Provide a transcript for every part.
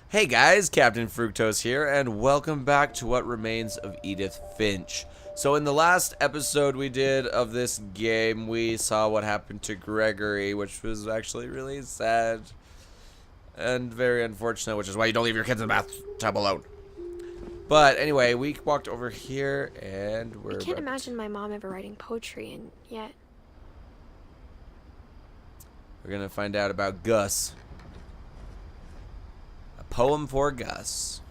Hey guys, Captain Fructose here, and welcome back to what remains of Edith Finch. So in the last episode we did of this game, we saw what happened to Gregory, which was actually really sad and very unfortunate, which is why you don't leave your kids in the bathtub alone. But anyway, we walked over here, and I can't imagine my mom ever writing poetry, and yet... We're gonna find out about Gus. Poem for Gus.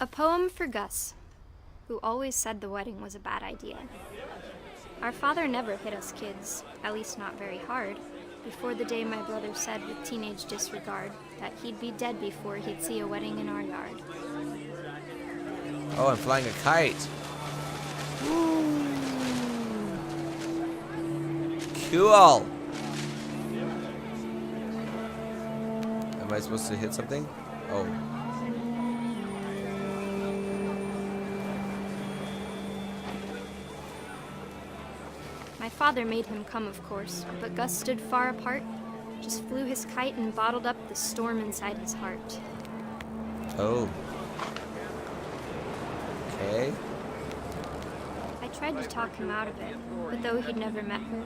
A poem for Gus, who always said the wedding was a bad idea. Our father never hit us kids, at least not very hard, before the day my brother said with teenage disregard that he'd be dead before he'd see a wedding in our yard. Oh, I'm flying a kite. Woo. Cool. Am I supposed to hit something? Oh. My father made him come, of course, but Gus stood far apart, just flew his kite and bottled up the storm inside his heart. Oh. Okay. I tried to talk him out of it, but though he'd never met her,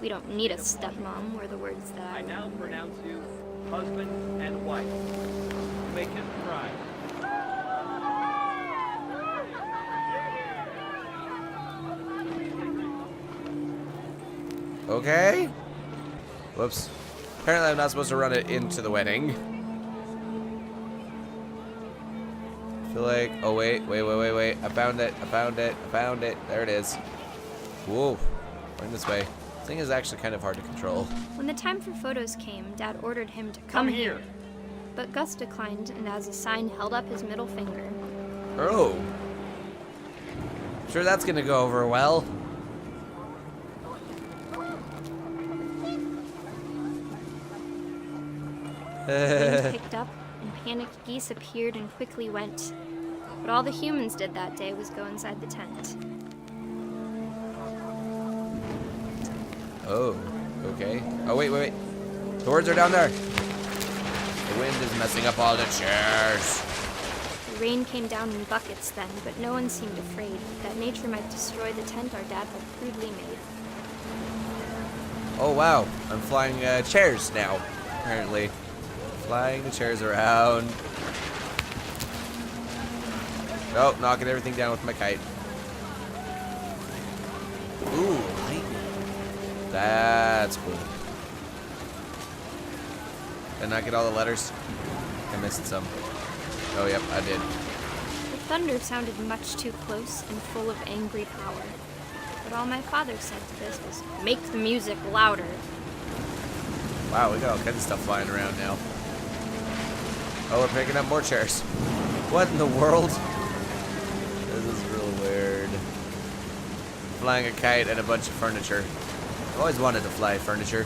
"We don't need a stepmom," were the words that I now pronounce you husband and wife. Make him cry. Okay. Whoops. Apparently I'm not supposed to run it into the wedding. I feel like... Oh, wait. I found it. There it is. Whoa. Going this way. This thing is actually kind of hard to control. When the time for photos came, Dad ordered him to Come here. But Gus declined, and as a sign held up his middle finger. Oh. Sure that's gonna go over well. Wind picked up, and panicked geese appeared and quickly went. But all the humans did that day was go inside the tent. Oh, okay. Oh, wait. The words are down there. The wind is messing up all the chairs. The rain came down in buckets then, but no one seemed afraid that nature might destroy the tent our dad had crudely made. Oh, wow. I'm flying chairs now, apparently. Flying the chairs around. Oh, knocking everything down with my kite. Ooh, lightning. That's cool. Did I not get all the letters? I missed some. Oh, yep, I did. The thunder sounded much too close and full of angry power. But all my father said to this was, "Make the music louder." Wow, we got all kinds of stuff flying around now. Oh, we're picking up more chairs. What in the world? This is real weird. Flying a kite and a bunch of furniture. I've always wanted to fly furniture.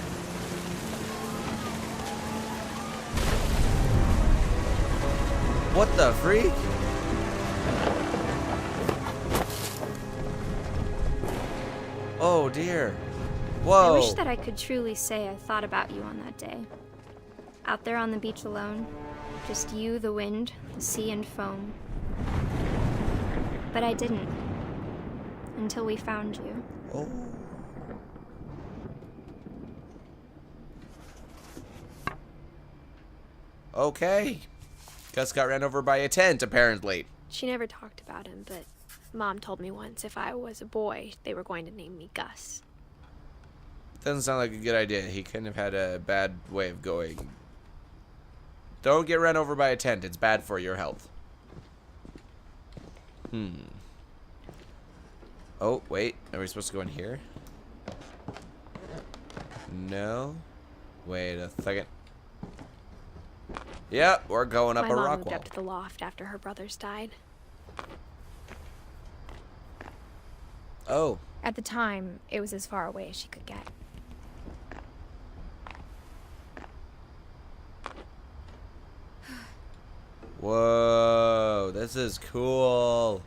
What the freak? Oh dear. Whoa. I wish that I could truly say I thought about you on that day. Out there on the beach alone, just you, the wind, the sea, and foam. But I didn't. Until we found you. Oh. Okay. Gus got ran over by a tent, apparently. She never talked about him, but Mom told me once if I was a boy, they were going to name me Gus. Doesn't sound like a good idea. He kind of had a bad way of going. Don't get run over by a tent. It's bad for your health. Oh, wait. Are we supposed to go in here? No. Wait a second. Yep, we're going up My a mom rock moved wall. up to the loft after her brothers died. Oh. At the time, it was as far away as she could get. Whoa, this is cool.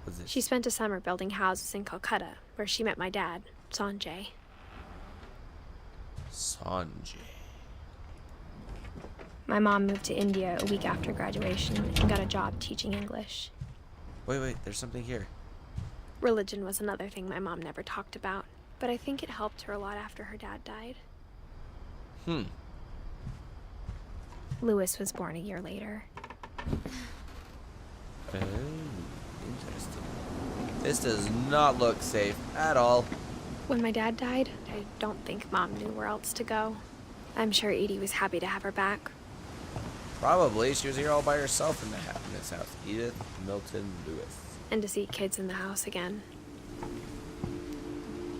What's this? She spent a summer building houses in Calcutta, where she met my dad, Sanjay. Sanjay. My mom moved to India a week after graduation and got a job teaching English. Wait, there's something here. Religion was another thing my mom never talked about, but I think it helped her a lot after her dad died. Louis was born a year later. Oh, interesting. This does not look safe at all. When my dad died, I don't think Mom knew where else to go. I'm sure Edie was happy to have her back. Probably. She was here all by herself in this house. Edith, Milton, Lewis. And to see kids in the house again.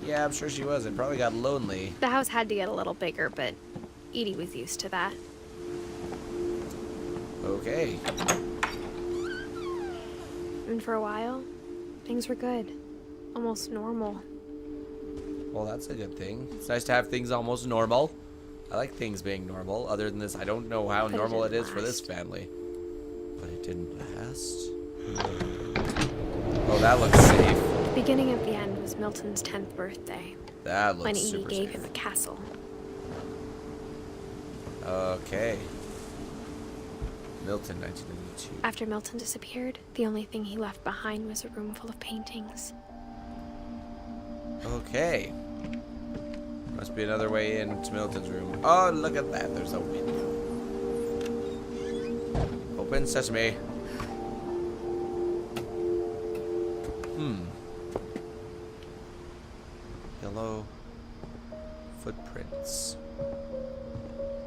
Yeah, I'm sure she was. It probably got lonely. The house had to get a little bigger, but Edie was used to that. Okay. And for a while, things were good. Almost normal. Well, that's a good thing. It's nice to have things almost normal. I like things being normal. Other than this, I don't know how But it normal it didn't is for this last. family. But it didn't last. Oh, that looks safe. The beginning of the end was Milton's 10th birthday, That when looks Edie super gave safe. him a castle. Okay. Milton, 1992. After Milton disappeared, the only thing he left behind was a room full of paintings. Okay. Must be another way into Milton's room. Oh, look at that. There's a window. Open sesame. Yellow footprints.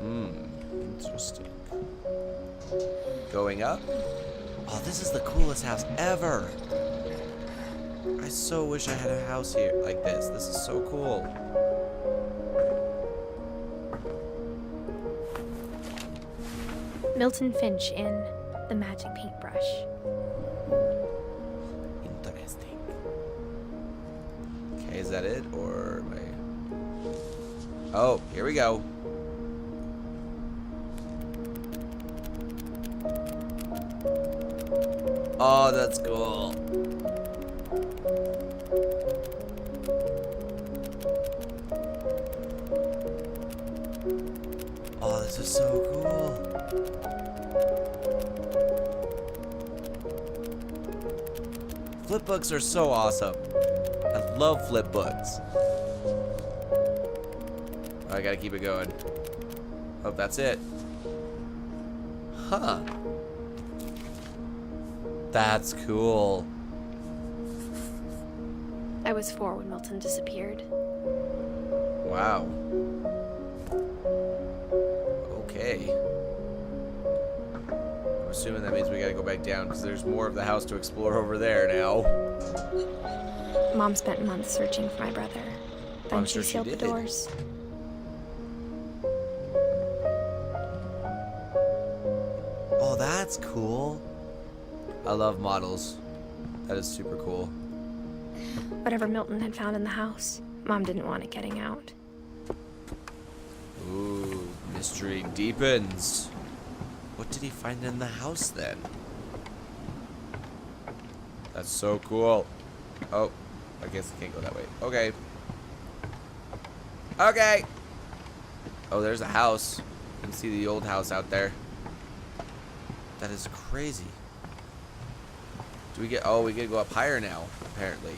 Interesting. Going up? Oh, this is the coolest house ever. I so wish I had a house here like this. This is so cool. Milton Finch in The Magic Paintbrush. Interesting. Okay, is that it? Or am I... Oh, here we go. Oh, that's cool. Oh, this is so cool. Flip books are so awesome. I love flip books. Oh, I gotta keep it going. Oh, that's it. Huh. That's cool. I was 4 when Milton disappeared. Wow. Okay. I'm assuming that means we gotta go back down because there's more of the house to explore over there now. Mom spent months searching for my brother. Then I'm she sure she sealed the did. doors. Oh, that's cool. I love models. That is super cool. Whatever Milton had found in the house, Mom didn't want it getting out. Ooh, mystery deepens. What did he find in the house then? That's so cool. Oh, I guess I can't go that way. Okay. Okay. Oh, there's a house. You can see the old house out there. That is crazy. Do we get... Oh, we get to go up higher now, apparently.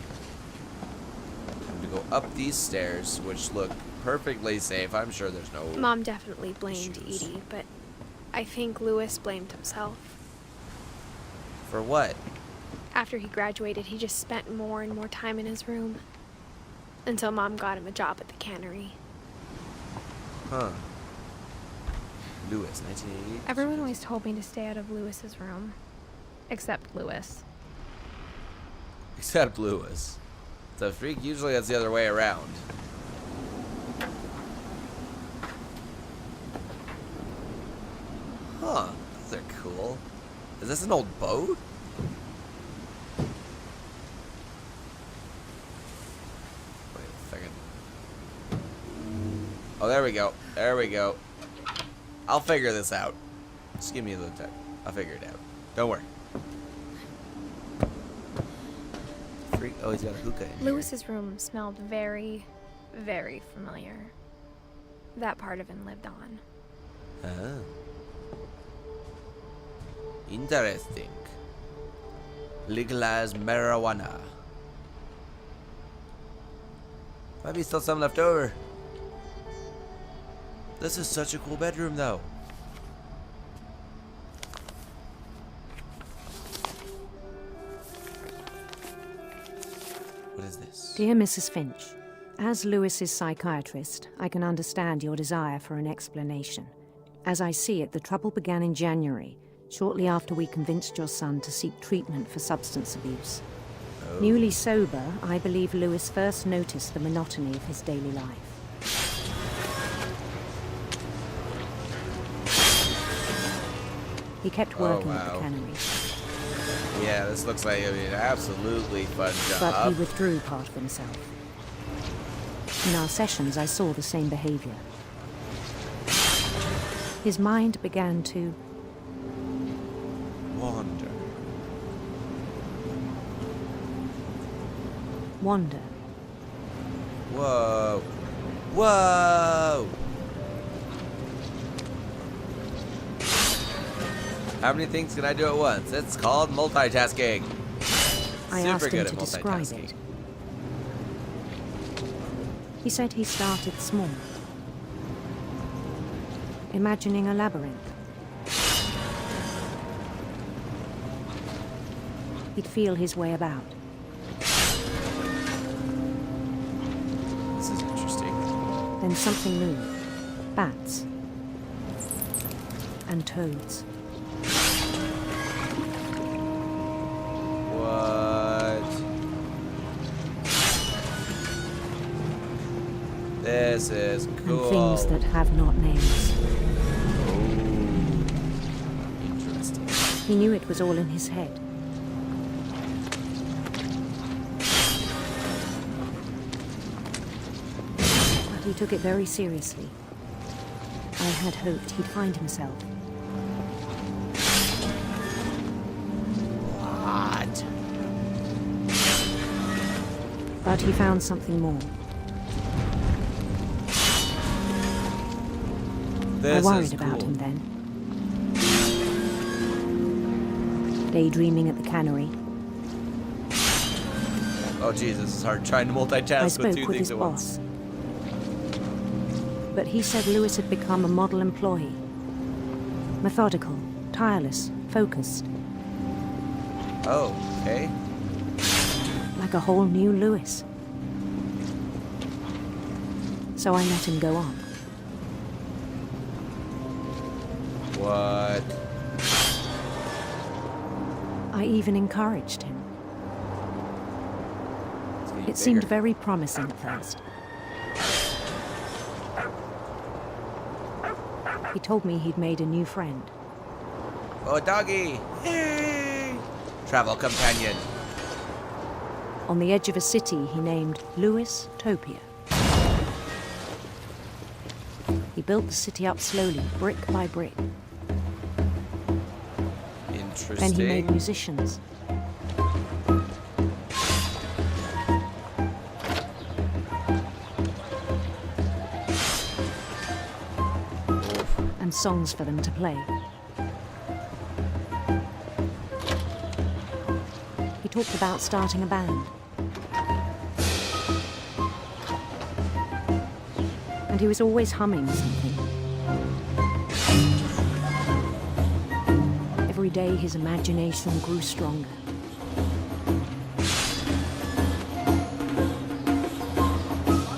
We go up these stairs, which look perfectly safe. I'm sure there's no... Mom definitely blamed issues. Edie, but I think Louis blamed himself. For what? After he graduated, he just spent more and more time in his room. Until Mom got him a job at the cannery. Huh. Lewis, 1988. Everyone always told me to stay out of Louis's room. Except Louis. Except Lewis. It's a freak. Usually that's the other way around. Huh. Those are cool. Is this an old boat? Wait a second. Oh, there we go. There we go. I'll figure this out. Just give me a little time. I'll figure it out. Don't worry. Freak. Oh, he's got a hookah in here. Louis's room smelled very, very familiar. That part of him lived on. Oh. Interesting. Legalize marijuana. Might be still some left over. This is such a cool bedroom, though. What is this? Dear Mrs. Finch, as Lewis's psychiatrist, I can understand your desire for an explanation. As I see it, the trouble began in January, shortly after we convinced your son to seek treatment for substance abuse. Oh. Newly sober, I believe Lewis first noticed the monotony of his daily life. He kept working at the cannery. Yeah, this looks like an absolutely fun job. But he withdrew part of himself. In our sessions, I saw the same behavior. His mind began to Wander. wander. Whoa. Whoa! How many things can I do at once? It's called multitasking. I Super asked him good to at describe multitasking. it. He said he started small, imagining a labyrinth. He'd feel his way about. This is interesting. Then something moved. Bats. And toads. What? This is cool. And things that have not names. Interesting. He knew it was all in his head. But he took it very seriously. I had hoped he'd find himself. What? But he found something more. This I worried is about cool. him then. Daydreaming at the cannery, Oh Jesus, it's hard trying to multitask I with spoke two with things his at once. boss. But he said Lewis had become a model employee. Methodical, tireless, focused. Oh, okay. Like a whole new Lewis. So I let him go on. What? I even encouraged him. It's getting It seemed bigger. very promising at first. He told me he'd made a new friend. Oh, a doggy! Yay! Travel companion. On the edge of a city he named Lewis Topia. He built the city up slowly, brick by brick. Interesting. Then he made musicians. And songs for them to play. He talked about starting a band. And he was always humming something. Every day his imagination grew stronger.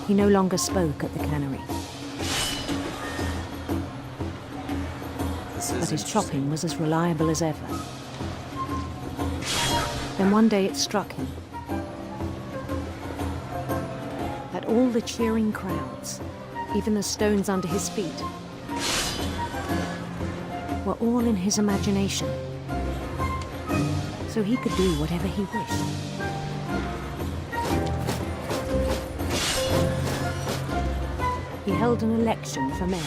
He no longer spoke at the cannery, This is but his interesting. chopping was as reliable as ever. Then one day it struck him that all the cheering crowds, even the stones under his feet, were all in his imagination, so he could do whatever he wished. He held an election for mayor,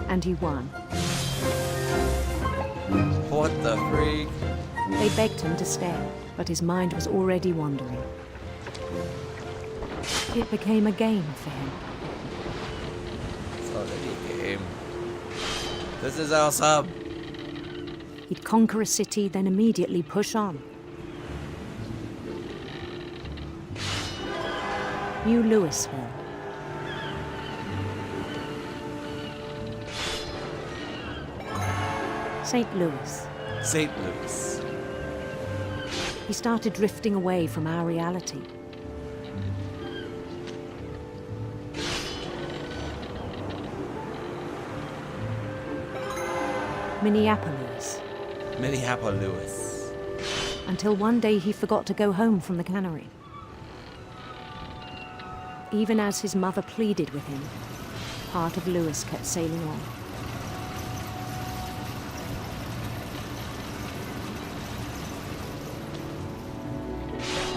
and he won. What the freak? They begged him to stay, but his mind was already wandering. It became a game for him. It's already a game. This is awesome. He'd conquer a city, then immediately push on. New Louisville. St. Louis. St. Louis. He started drifting away from our reality. Minneapolis. Minneapolis. Until one day he forgot to go home from the cannery. Even as his mother pleaded with him, part of Louis kept sailing on.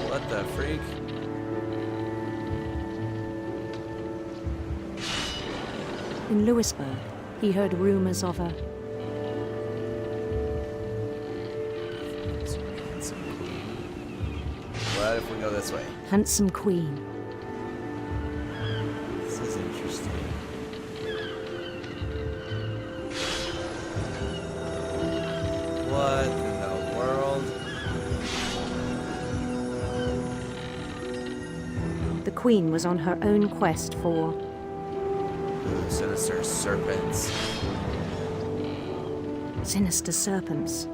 What the freak? In Louisburg, he heard rumors of a What if we go this way? handsome queen. This is interesting. What in the world? The queen was on her own quest for Ooh, sinister serpents. sinister serpents.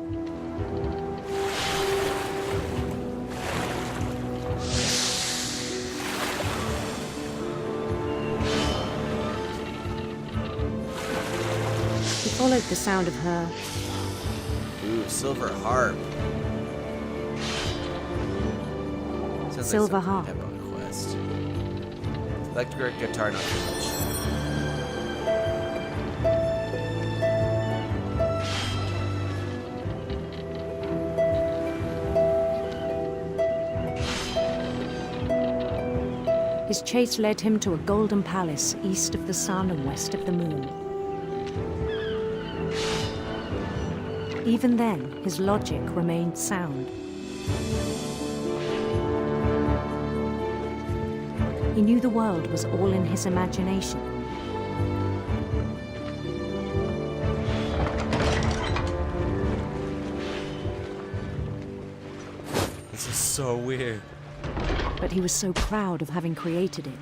He followed the sound of her Ooh, silver harp. Sounds Silver like harp. something we'd have on a quest. Electric guitar, not so much. His chase led him to a golden palace east of the sun and west of the moon. Even then, his logic remained sound. He knew the world was all in his imagination. This is so weird. But he was so proud of having created it.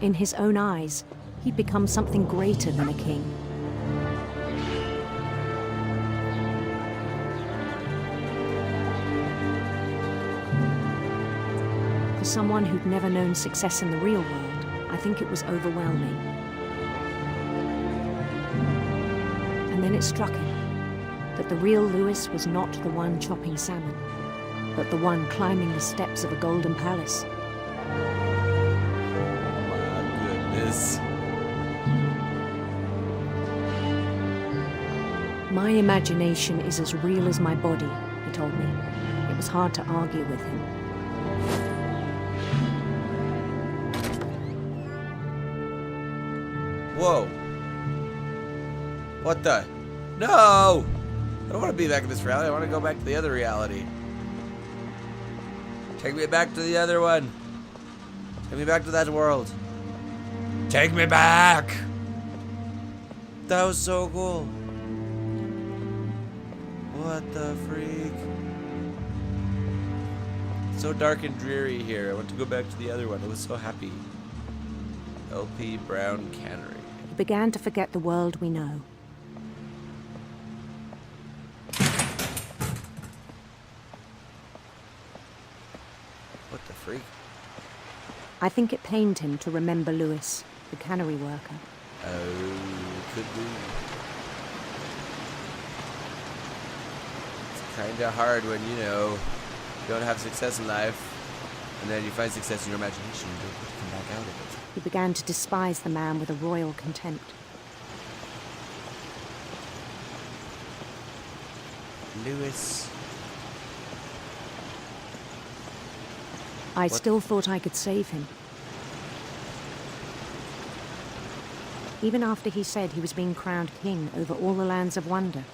In his own eyes, he'd become something greater than a king. For someone who'd never known success in the real world, I think it was overwhelming. And then it struck him that the real Louis was not the one chopping salmon, but the one climbing the steps of a golden palace. My goodness. My imagination is as real as my body, he told me. It was hard to argue with him. Whoa. What the? No! I don't want to be back in this reality. I want to go back to the other reality. Take me back to the other one. Take me back to that world. Take me back! That was so cool. What the freak? So dark and dreary here. I want to go back to the other one. I was so happy. LP Brown Cannery. He began to forget the world we know. What the freak? I think it pained him to remember Louis, the cannery worker. Oh, could be. It's kinda hard when, you know, you don't have success in life, and then you find success in your imagination and don't come back out of it. He began to despise the man with a royal contempt. Louis. I What? still thought I could save him. Even after he said he was being crowned king over all the lands of wonder.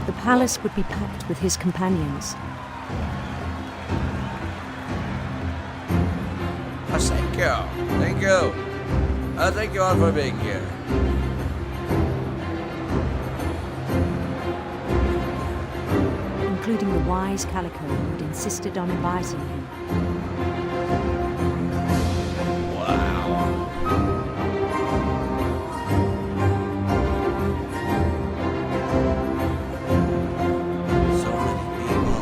The palace would be packed with his companions. you. Thank you all for being here. Including the wise Calico who had insisted on inviting him. Wow. So many people.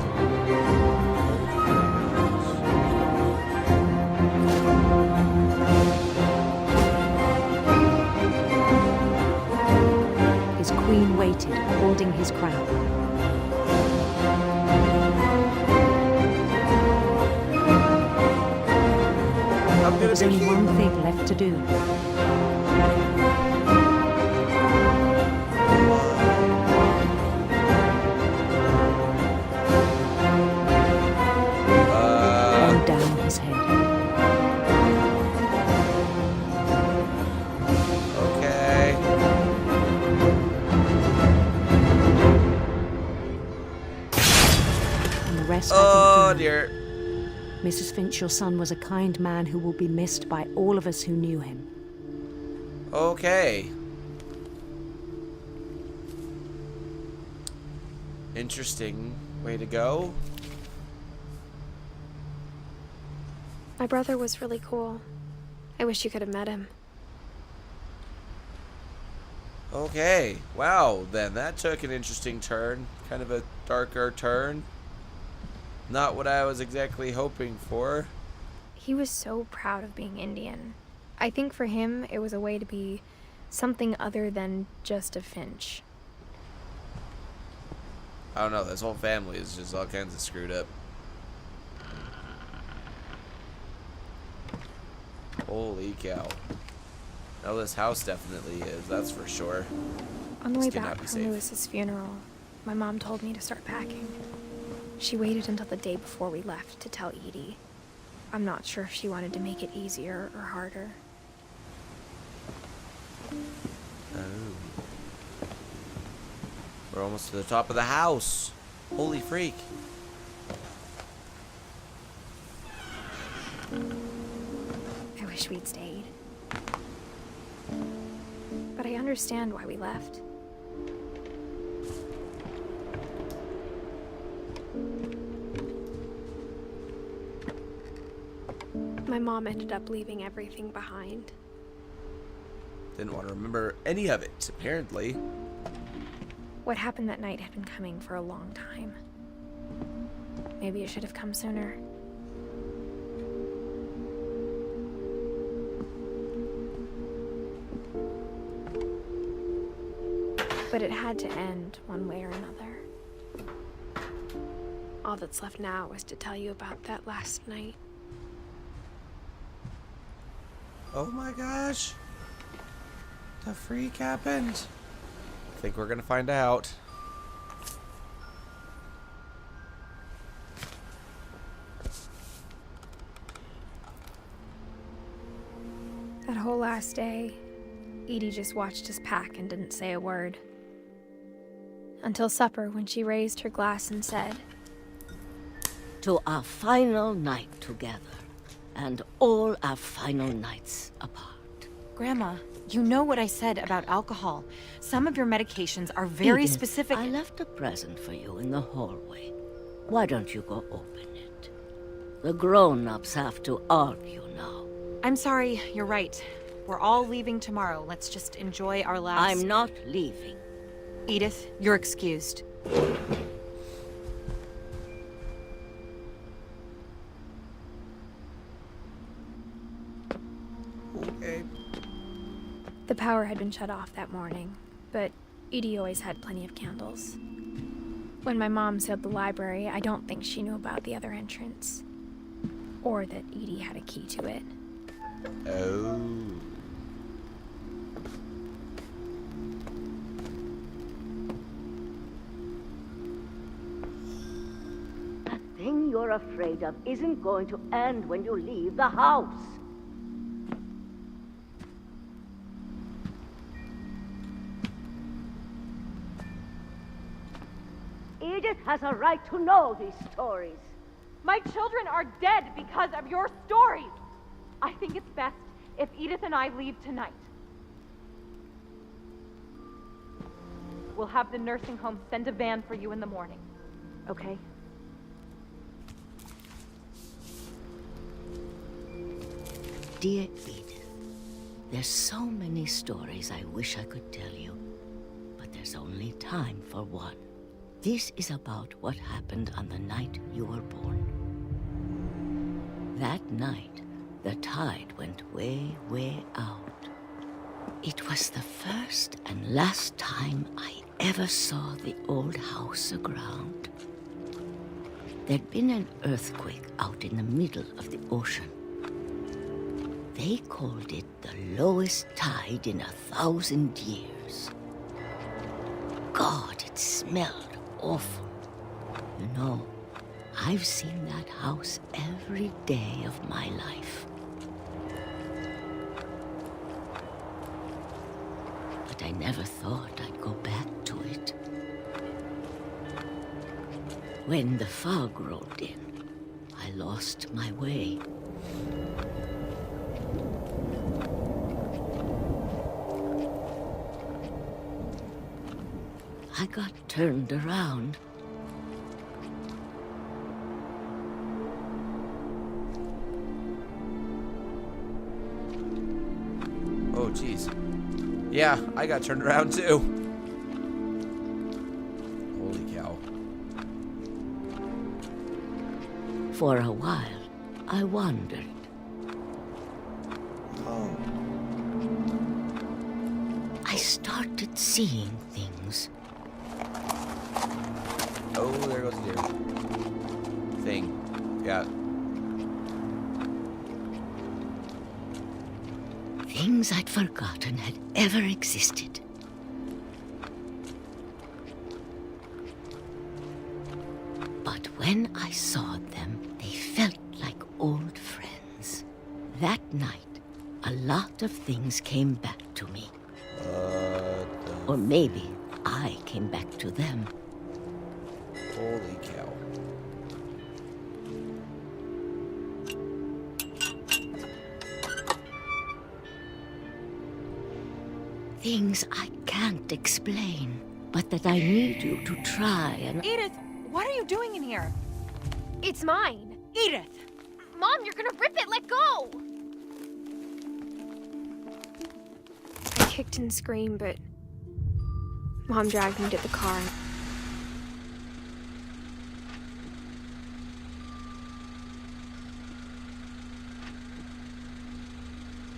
His queen waited, holding his crown. There was only one thing left to do. Bend down his head. Okay. And the rest, Oh I think you know. dear. Mrs. Finch, your son was a kind man who will be missed by all of us who knew him. Okay. Interesting way to go. My brother was really cool. I wish you could have met him. Okay. Wow, then that took an interesting turn. Kind of a darker turn. Not what I was exactly hoping for. He was so proud of being Indian. I think for him, it was a way to be something other than just a Finch. I don't know, this whole family is just all kinds of screwed up. Holy cow. Now this house definitely is, that's for sure. On the way This cannot back be from safe. Lewis's funeral, my mom told me to start packing. She waited until the day before we left to tell Edie. I'm not sure if she wanted to make it easier or harder. Oh. We're almost to the top of the house. Holy freak. I wish we'd stayed. But I understand why we left. My mom ended up leaving everything behind. Didn't want to remember any of it, apparently. What happened that night had been coming for a long time. Maybe it should have come sooner. But it had to end one way or another. All that's left now is to tell you about that last night. Oh my gosh. The freak happened. I think we're gonna find out. That whole last day, Edie just watched us pack and didn't say a word. Until supper, when she raised her glass and said, "To our final night together, and all our final nights apart." Grandma, you know what I said about alcohol. Some of your medications are very Edith, specific. I left a present for you in the hallway. Why don't you go open it? The grown-ups have to argue now. I'm sorry, you're right. We're all leaving tomorrow. Let's just enjoy our last... I'm not leaving. Edith, you're excused. Okay. the power had been shut off that morning, but Edie always had plenty of candles. When my mom sealed the library, I don't think she knew about the other entrance. Or that Edie had a key to it. Oh. The thing you're afraid of isn't going to end when you leave the house. Edith has a right to know these stories. My children are dead because of your stories. I think it's best if Edith and I leave tonight. We'll have the nursing home send a van for you in the morning, okay? Dear Edith, there's so many stories I wish I could tell you, but there's only time for one. This is about what happened on the night you were born. That night, the tide went way, way out. It was the first and last time I ever saw the old house aground. There'd been an earthquake out in the middle of the ocean. They called it the lowest tide in 1,000 years. God, it smelled awful. You know, I've seen that house every day of my life. But I never thought I'd go back to it. When the fog rolled in, I lost my way. I got turned around. Oh, jeez. Yeah, I got turned around too. Holy cow. For a while, I wandered. Oh. I started seeing things. Oh, there goes the deer. Thing. Yeah. Things I'd forgotten had ever existed. But when I saw them, they felt like old friends. That night, a lot of things came back to me. Or maybe I came back to them. Holy cow. Things I can't explain, but that I need you to try and... Edith, what are you doing in here? It's mine. Edith! Mom, you're gonna rip it. Let go! I kicked and screamed, but Mom dragged me to the car.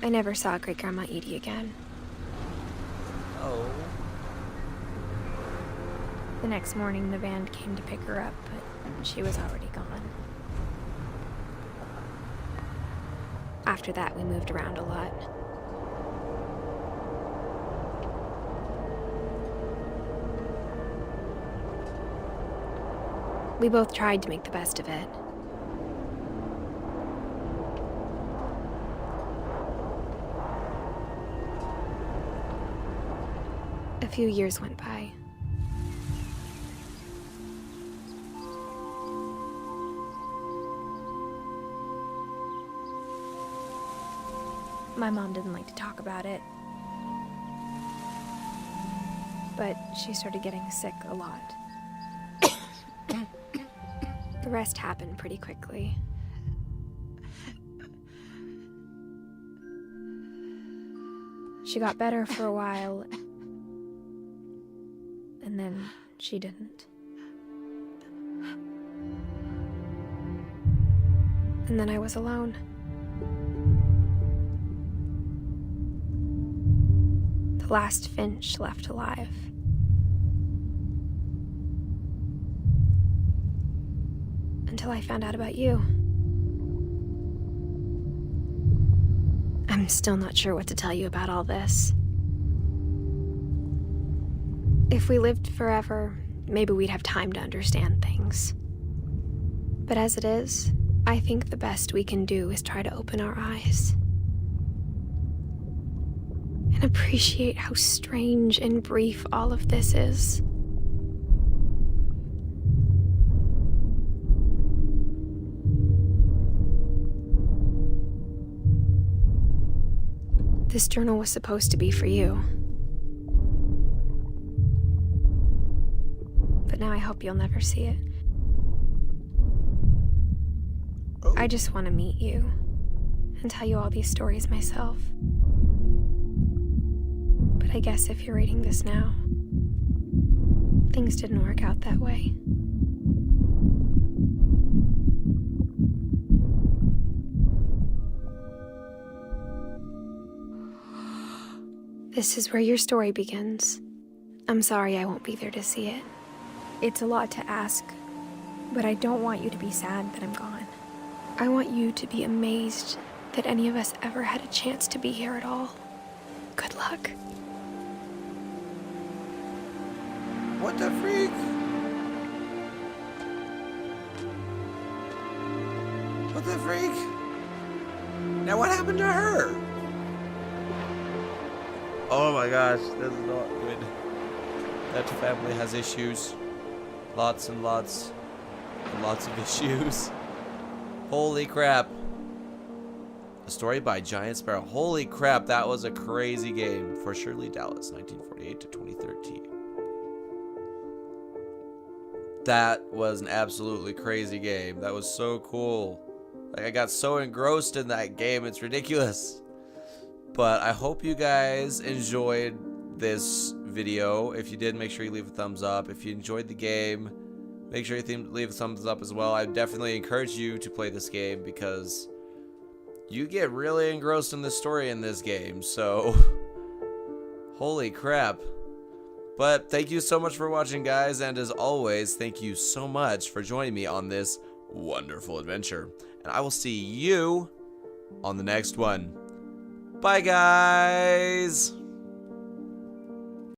I never saw Great-Grandma Edie again. Oh. The next morning, the van came to pick her up, but she was already gone. After that, we moved around a lot. We both tried to make the best of it. A few years went by. My mom didn't like to talk about it, but she started getting sick a lot. The rest happened pretty quickly. She got better for a while, and then she didn't. And then I was alone. The last Finch left alive. Until I found out about you. I'm still not sure what to tell you about all this. If we lived forever, maybe we'd have time to understand things. But as it is, I think the best we can do is try to open our eyes. And appreciate how strange and brief all of this is. This journal was supposed to be for you. But now I hope you'll never see it. Oh. I just want to meet you and tell you all these stories myself. But I guess if you're reading this now, things didn't work out that way. This is where your story begins. I'm sorry I won't be there to see it. It's a lot to ask, but I don't want you to be sad that I'm gone. I want you to be amazed that any of us ever had a chance to be here at all. Good luck. What the freak? What the freak? Now what happened to her? Oh my gosh, this is not good. That family has issues. Lots and lots and lots of issues. Holy crap. A story by Giant Sparrow. Holy crap, that was a crazy game for Shirley Dallas, 1948 to 2013. That was an absolutely crazy game. That was so cool. Like, I got so engrossed in that game, it's ridiculous. But I hope you guys enjoyed this video. If you did, make sure you leave a thumbs up. If you enjoyed the game, make sure you leave a thumbs up as well. I definitely encourage you to play this game because you get really engrossed in the story in this game. So, holy crap. But thank you so much for watching, guys. And as always, thank you so much for joining me on this wonderful adventure. And I will see you on the next one. Bye, guys.